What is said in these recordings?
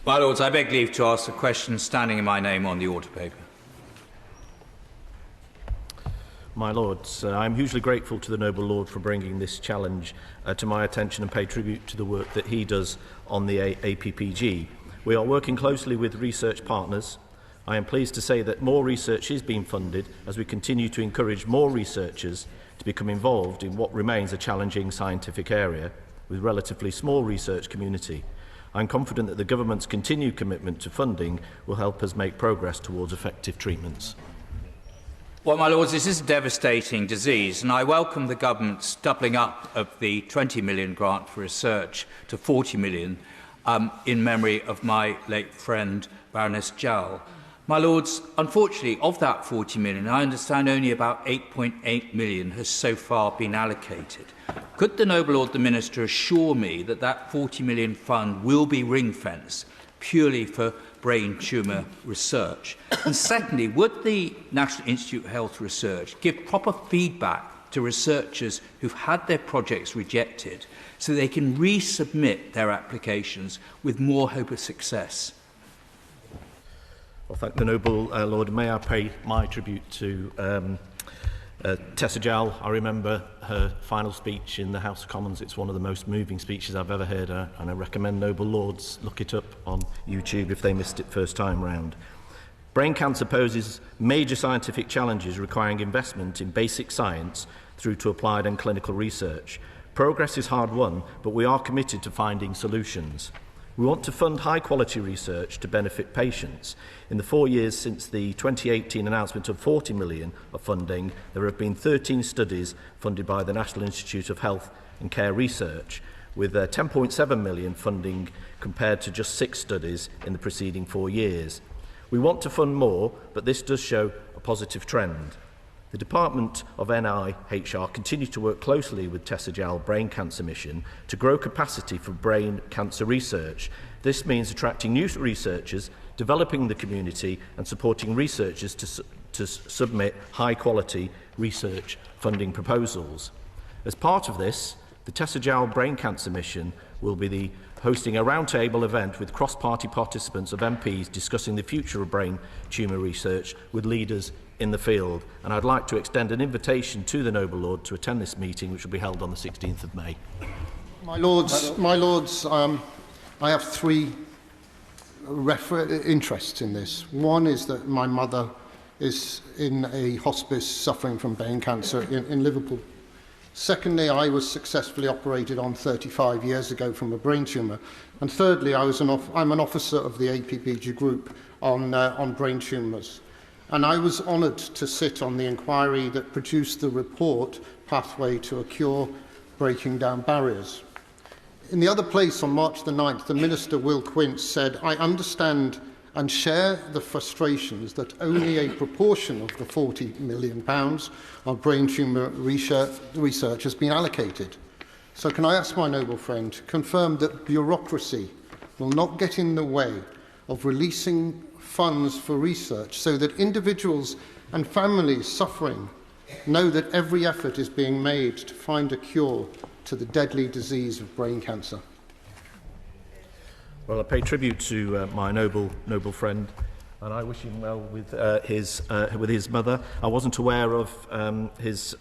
My Lords, I beg leave to ask a question standing in my name on the order paper. My Lords, I am hugely grateful to the Noble Lord for bringing this challenge to my attention and pay tribute to the work that he does on the APPG. We are working closely with research partners. I am pleased to say that more research is being funded as we continue to encourage more researchers to become involved in what remains a challenging scientific area with relatively small research community. I am confident that the government's continued commitment to funding will help us make progress towards effective treatments. Well, my Lords, this is a devastating disease, and I welcome the government's doubling up of the 20 million grant for research to 40 million in memory of my late friend, Baroness Jowell. My Lords, unfortunately, of that 40 million, I understand only about 8.8 million has so far been allocated. Could the Noble Lord the Minister assure me that that 40 million fund will be ring-fenced purely for brain tumour research? And secondly, would the National Institute of Health Research give proper feedback to researchers who've had their projects rejected so they can resubmit their applications with more hope of success? Well, thank the Noble Lord. May I pay my tribute to Tessa Jowell. I remember her final speech in the House of Commons. It's one of the most moving speeches I've ever heard, and I recommend Noble Lords look it up on YouTube if they missed it first time round. Brain cancer poses major scientific challenges requiring investment in basic science through to applied and clinical research. Progress is hard won, but we are committed to finding solutions. We want to fund high-quality research to benefit patients. In the 4 years since the 2018 announcement of 40 million of funding, there have been 13 studies funded by the National Institute of Health and Care Research, with 10.7 million funding compared to just 6 studies in the preceding 4 years. We want to fund more, but this does show a positive trend. The Department of NIHR continue to work closely with Tessa Jowell Brain Cancer Mission to grow capacity for brain cancer research. This means attracting new researchers, developing the community and supporting researchers to submit high-quality research funding proposals. As part of this, the Tessa Jowell Brain Cancer Mission will be hosting a roundtable event with cross-party participants of MPs discussing the future of brain tumour research with leaders in the field, and I'd like to extend an invitation to the Noble Lord to attend this meeting, which will be held on the 16th of May. My Lords, I have 3 interests in this. One is that my mother is in a hospice suffering from brain cancer in Liverpool. Secondly, I was successfully operated on 35 years ago from a brain tumour. And thirdly, I'm an officer of the APPG group on brain tumours. And I was honoured to sit on the inquiry that produced the report, Pathway to a Cure, Breaking Down Barriers. In the other place on March the 9th, the Minister, Will Quince, said, "I understand and share the frustrations that only a proportion of the £40 million of brain tumour research has been allocated. So can I ask my noble friend to confirm that bureaucracy will not get in the way of releasing funds for research so that individuals and families suffering know that every effort is being made to find a cure to the deadly disease of brain cancer?" Well, I pay tribute to my noble friend, and I wish him well with his mother. I wasn't aware of his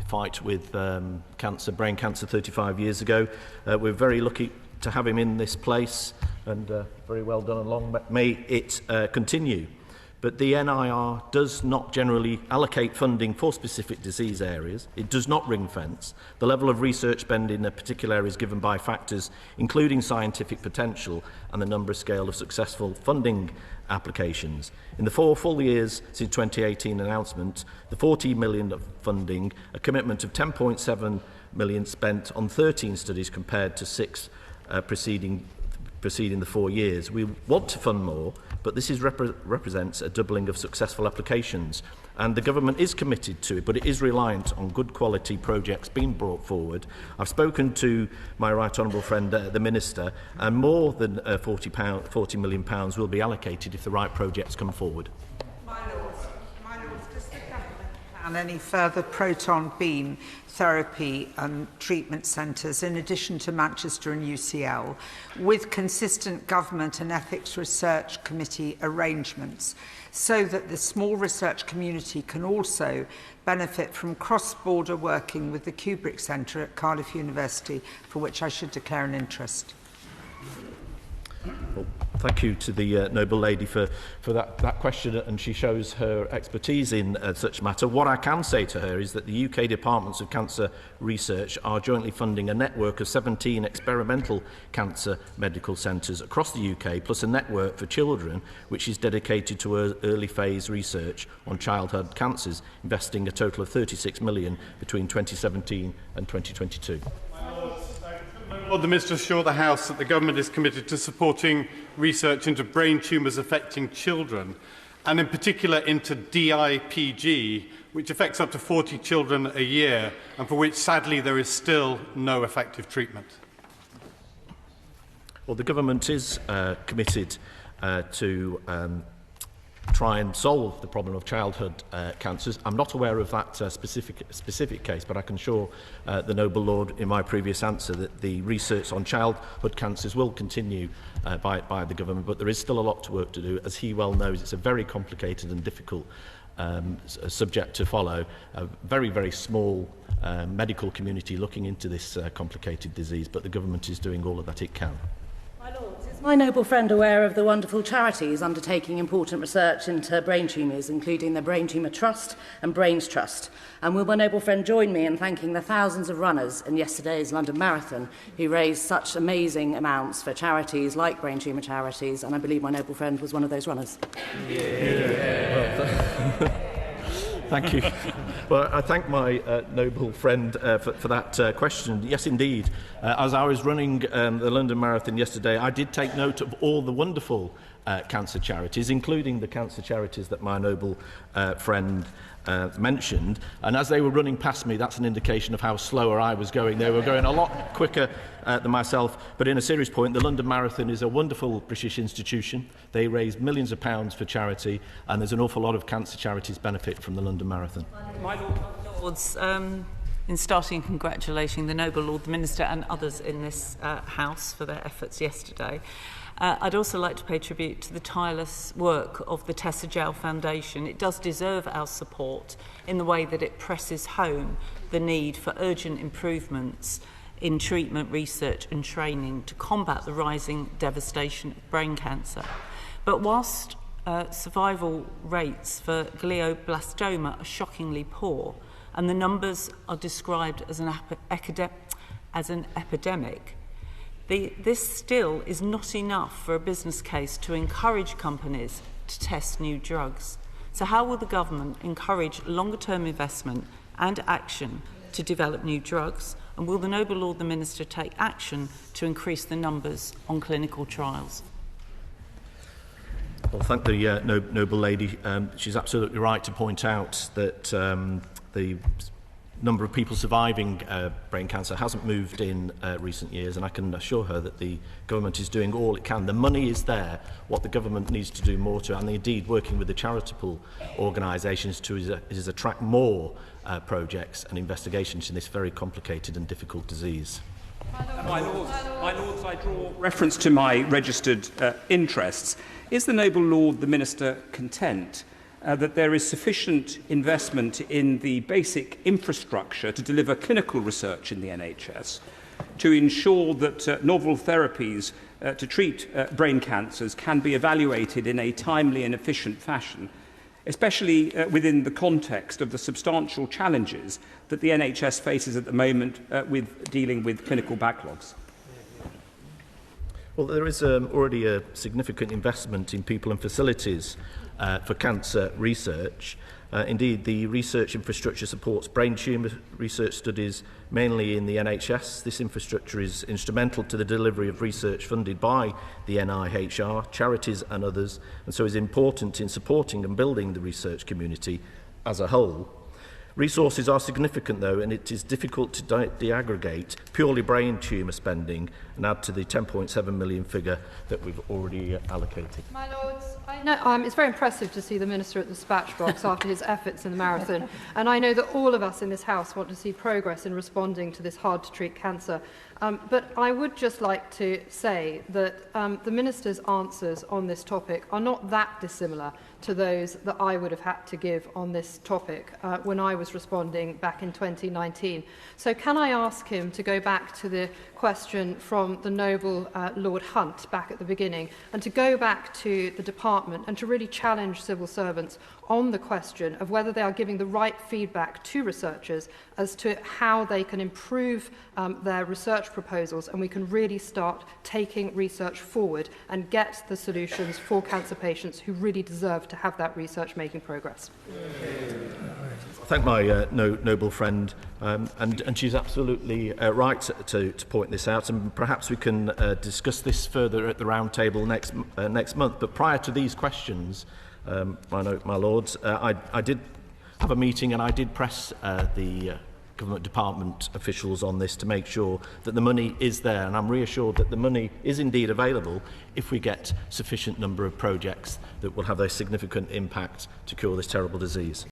fight with brain cancer 35 years ago. We're very lucky to have him in this place, and very well done, and long may it continue. But the NIR does not generally allocate funding for specific disease areas. It does not ring-fence. The level of research spend in a particular area is given by factors including scientific potential and the number scale of successful funding applications. In the 4 full years since 2018 announcement, the 40 million of funding, a commitment of 10.7 million spent on 13 studies compared to 6 preceding the 4 years. We want to fund more, but this represents a doubling of successful applications, and the government is committed to it, but it is reliant on good quality projects being brought forward. I've spoken to my right honourable friend, the Minister, and more than £40 million will be allocated if the right projects come forward. My Lords, does the government And any further proton beam therapy treatment centres, in addition to Manchester and UCL, with consistent government and ethics research committee arrangements, so that the small research community can also benefit from cross-border working with the Kubrick Centre at Cardiff University, for which I should declare an interest. Well, thank you to the noble lady for that question, and she shows her expertise in such a matter. What I can say to her is that the UK Departments of Cancer Research are jointly funding a network of 17 experimental cancer medical centres across the UK, plus a network for children which is dedicated to early phase research on childhood cancers, investing a total of 36 million between 2017 and 2022. Lord, the Minister assured the House that the Government is committed to supporting research into brain tumours affecting children, and in particular into DIPG, which affects up to 40 children a year, and for which, sadly, there is still no effective treatment. Well, the Government is committed to try and solve the problem of childhood cancers. I'm not aware of that specific case, but I can assure the noble lord in my previous answer that the research on childhood cancers will continue by the government, but there is still a lot to work to do. As he well knows, it's a very complicated and difficult subject to follow. A very, very small medical community looking into this complicated disease, but the government is doing all of that it can. My Lords, is my noble friend aware of the wonderful charities undertaking important research into brain tumours, including the Brain Tumour Trust and Brains Trust? And will my noble friend join me in thanking the thousands of runners in yesterday's London Marathon who raised such amazing amounts for charities like brain tumour charities, and I believe my noble friend was one of those runners? Thank you. Well, I thank my noble friend for that question. Yes, indeed. As I was running the London Marathon yesterday, I did take note of all the wonderful cancer charities, including the cancer charities that my noble friend mentioned. And as they were running past me, that's an indication of how slower I was going. They were going a lot quicker than myself. But in a serious point, the London Marathon is a wonderful British institution. They raise millions of pounds for charity, and there's an awful lot of cancer charities benefit from the London Marathon. My Lords, in starting congratulating the noble Lord the Minister and others in this House for their efforts yesterday, I'd also like to pay tribute to the tireless work of the Tessa Jowell Foundation. It does deserve our support in the way that it presses home the need for urgent improvements in treatment, research and training to combat the rising devastation of brain cancer. But whilst survival rates for glioblastoma are shockingly poor, and the numbers are described as an epidemic, this still is not enough for a business case to encourage companies to test new drugs. So how will the government encourage longer-term investment and action to develop new drugs? And will the noble Lord the Minister take action to increase the numbers on clinical trials? Well, thank the noble lady. She's absolutely right to point out that the number of people surviving brain cancer hasn't moved in recent years, and I can assure her that the government is doing all it can. The money is there. What the government needs to do more to, and indeed working with the charitable organisations to, is attract more projects and investigations in this very complicated and difficult disease. My Lords, I draw reference to my registered interests. Is the noble Lord the Minister content that there is sufficient investment in the basic infrastructure to deliver clinical research in the NHS to ensure that novel therapies to treat brain cancers can be evaluated in a timely and efficient fashion, especially within the context of the substantial challenges that the NHS faces at the moment with dealing with clinical backlogs? Well, there is already a significant investment in people and facilities for cancer research. Indeed, the research infrastructure supports brain tumour research studies mainly in the NHS. This infrastructure is instrumental to the delivery of research funded by the NIHR, charities and others, and so is important in supporting and building the research community as a whole. Resources are significant, though, and it is difficult to de-aggregate purely brain tumour spending and add to the 10.7 million figure that we've already allocated. My Lords, I know, it's very impressive to see the Minister at the dispatch box after his efforts in the marathon, and I know that all of us in this House want to see progress in responding to this hard-to-treat cancer. But I would just like to say that the Minister's answers on this topic are not that dissimilar to those that I would have had to give on this topic when I was responding back in 2019. So can I ask him to go back to the question from the noble Lord Hunt back at the beginning, and to go back to the department and to really challenge civil servants on the question of whether they are giving the right feedback to researchers as to how they can improve their research proposals, and we can really start taking research forward and get the solutions for cancer patients who really deserve to have that research making progress. I thank my noble friend, and she's absolutely right to point this out, and perhaps we can discuss this further at the round table next month. But prior to these questions, my Lords, I did have a meeting, and I did press the government department officials on this to make sure that the money is there, and I'm reassured that the money is indeed available if we get sufficient number of projects that will have a significant impact to cure this terrible disease.